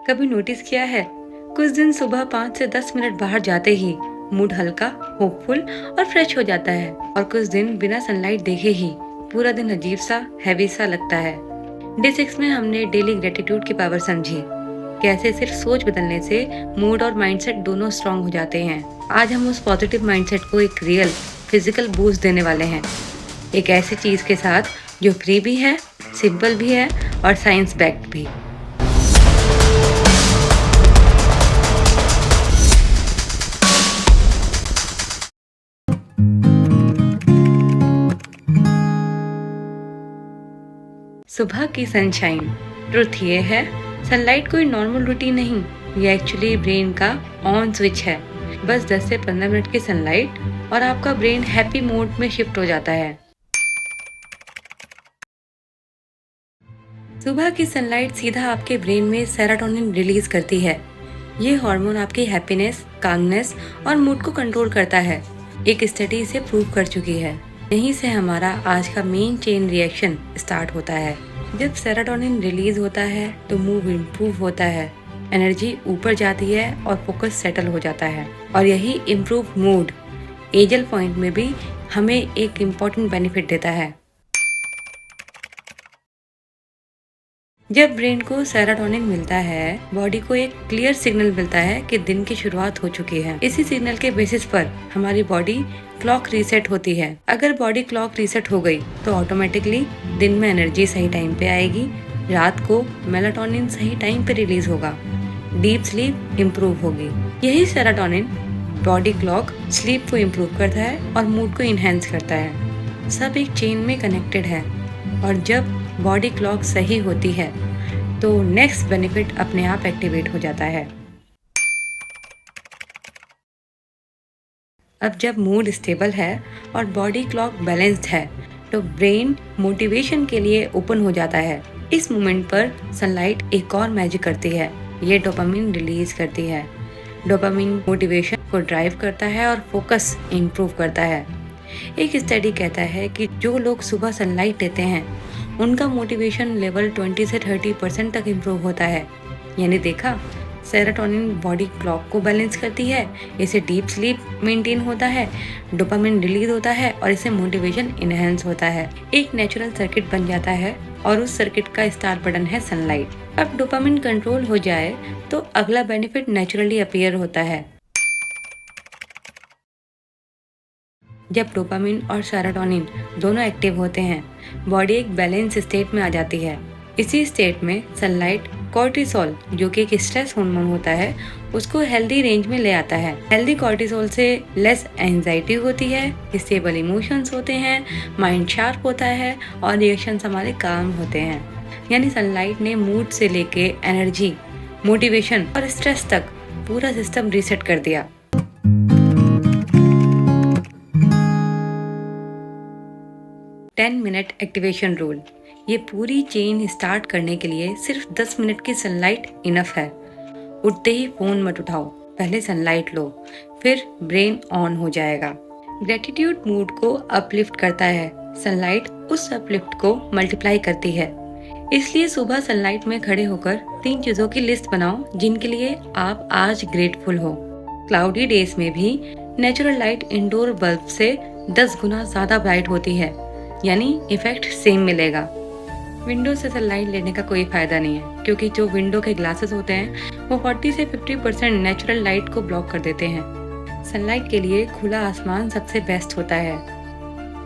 कभी नोटिस किया है, कुछ दिन सुबह 5 से 10 मिनट बाहर जाते ही मूड हल्का, होपफुल और फ्रेश हो जाता है, और कुछ दिन बिना सनलाइट देखे ही पूरा दिन अजीब सा, हैवी सा लगता है। डे 6 में हमने डेली ग्रेटिट्यूड की पावर समझी, कैसे सिर्फ सोच बदलने से मूड और माइंडसेट दोनों स्ट्रांग हो जाते हैं। आज हम उस पॉजिटिव माइंडसेट को एक रियल फिजिकल बूस्ट देने वाले हैं, एक ऐसी चीज के साथ जो फ्री भी है, सिंपल भी है और साइंस बैक्ड भी। सुबह की सनशाइन। ट्रुथ ये है, सनलाइट कोई नॉर्मल रूटीन नहीं, ये एक्चुअली ब्रेन का ऑन स्विच है। बस 10 से 15 मिनट की सनलाइट और आपका ब्रेन हैप्पी मोड में शिफ्ट हो जाता है। सुबह की सनलाइट सीधा आपके ब्रेन में सेरोटोनिन रिलीज करती है। ये हार्मोन आपकी हैप्पीनेस, कामनेस और मूड को कंट्रोल करता है। एक स्टडी इसे प्रूव कर चुकी है। यहीं से हमारा आज का मेन चेन रिएक्शन स्टार्ट होता है। जब सेरोटोनिन रिलीज होता है तो मूड इम्प्रूव होता है, एनर्जी ऊपर जाती है और फोकस सेटल हो जाता है। और यही इम्प्रूव मूड एजल पॉइंट में भी हमें एक इम्पोर्टेंट बेनिफिट देता है। जब ब्रेन को सेरोटोनिन मिलता है, बॉडी को एक क्लियर सिग्नल मिलता है कि दिन की शुरुआत हो चुकी है। इसी सिग्नल के बेसिस पर हमारी बॉडी क्लॉक रीसेट होती है। अगर बॉडी क्लॉक रीसेट हो गई तो ऑटोमेटिकली दिन में एनर्जी सही टाइम पे आएगी, रात को मेलाटोनिन सही टाइम पे रिलीज होगा, डीप स्लीप इम्प्रूव होगी। यही सेरोटोनिन बॉडी क्लॉक स्लीप को इम्प्रूव करता है और मूड को इन्हेंस करता है। सब एक चेन में कनेक्टेड है, और जब बॉडी क्लॉक सही होती है तो नेक्स्ट बेनिफिट अपने आप एक्टिवेट हो जाता है। अब जब मूड स्टेबल है और बॉडी क्लॉक बैलेंस्ड है तो ब्रेन मोटिवेशन के लिए ओपन हो जाता है। इस मोमेंट पर सनलाइट एक और मैजिक करती है, ये डोपामिन रिलीज करती है। डोपामिन मोटिवेशन को ड्राइव करता है और फोकस इम्प्रूव करता है। एक स्टडी कहता है कि जो लोग सुबह सनलाइट लेते हैं उनका मोटिवेशन लेवल 20 से 30% तक इम्प्रूव होता है। यानी देखा, सेरोटोनिन बॉडी क्लॉक को बैलेंस करती है, इससे डीप स्लीप मेंटेन होता है, डोपामिन रिलीज होता है और इससे मोटिवेशन इनहेंस होता है। एक नेचुरल सर्किट बन जाता है और उस सर्किट का स्टार्ट बटन है सनलाइट। अब डोपामिन कंट्रोल हो जाए तो अगला बेनिफिट नेचुरली अपीयर होता है। जब डोपामिन और सेरोटोनिन दोनों एक्टिव होते हैं, बॉडी एक बैलेंस स्टेट में आ जाती है। इसी स्टेट में सनलाइट कॉर्टिसोल, जो कि एक स्ट्रेस हार्मोन होता है, उसको हेल्दी रेंज में ले आता है। हेल्दी कॉर्टिसोल से लेस एंजाइटी होती है, स्टेबल इमोशंस होते हैं, माइंड शार्प होता है और रिएक्शंस हमारे काम होते हैं। यानी सनलाइट ने मूड से लेके एनर्जी, मोटिवेशन और स्ट्रेस तक पूरा सिस्टम रीसेट कर दिया। Ten minute activation rule. ये पूरी चेन स्टार्ट करने के लिए सिर्फ 10 मिनट की सनलाइट इनफ है। उठते ही फोन मत उठाओ, पहले सनलाइट लो, फिर ब्रेन ऑन हो जाएगा। ग्रेटिट्यूड मूड को अपलिफ्ट करता है, सनलाइट उस अपलिफ्ट को मल्टीप्लाई करती है। इसलिए सुबह सनलाइट में खड़े होकर 3 चीजों की लिस्ट बनाओ जिनके लिए आप आज ग्रेटफुल हो। क्लाउडी डेज में भी नेचुरल लाइट इंडोर बल्ब से 10 गुना ज्यादा ब्राइट होती है, यानी इफेक्ट सेम मिलेगा। विंडो से सनलाइट लेने का कोई फायदा नहीं है, क्योंकि जो विंडो के ग्लासेस होते हैं वो 40 से 50% नेचुरल लाइट को ब्लॉक कर देते हैं। सनलाइट के लिए खुला आसमान सबसे बेस्ट होता है।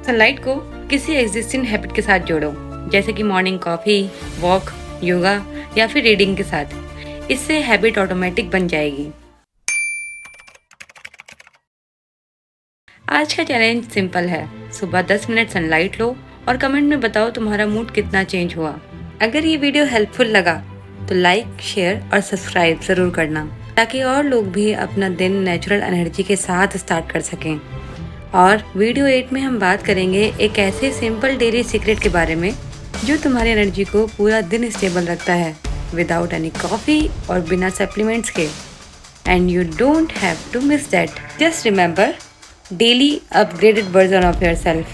सनलाइट को किसी एग्जिस्टिंग हैबिट के साथ जोड़ो, जैसे कि मॉर्निंग कॉफी, वॉक, योगा या फिर रीडिंग के साथ। इससे हैबिट ऑटोमेटिक बन जाएगी। आज का चैलेंज सिंपल है, सुबह 10 मिनट सनलाइट लो और कमेंट में बताओ तुम्हारा मूड कितना चेंज हुआ। अगर ये वीडियो हेल्पफुल लगा तो लाइक, शेयर और सब्सक्राइब जरूर करना, ताकि और लोग भी अपना दिन नेचुरल एनर्जी के साथ स्टार्ट कर सकें। और वीडियो 8 में हम बात करेंगे एक ऐसे सिंपल डेली सीक्रेट के बारे में जो तुम्हारी एनर्जी को पूरा दिन स्टेबल रखता है, विदाउट एनी कॉफी और बिना सप्लीमेंट्स के। And you don't have to miss that. Just remember, daily upgraded version of yourself.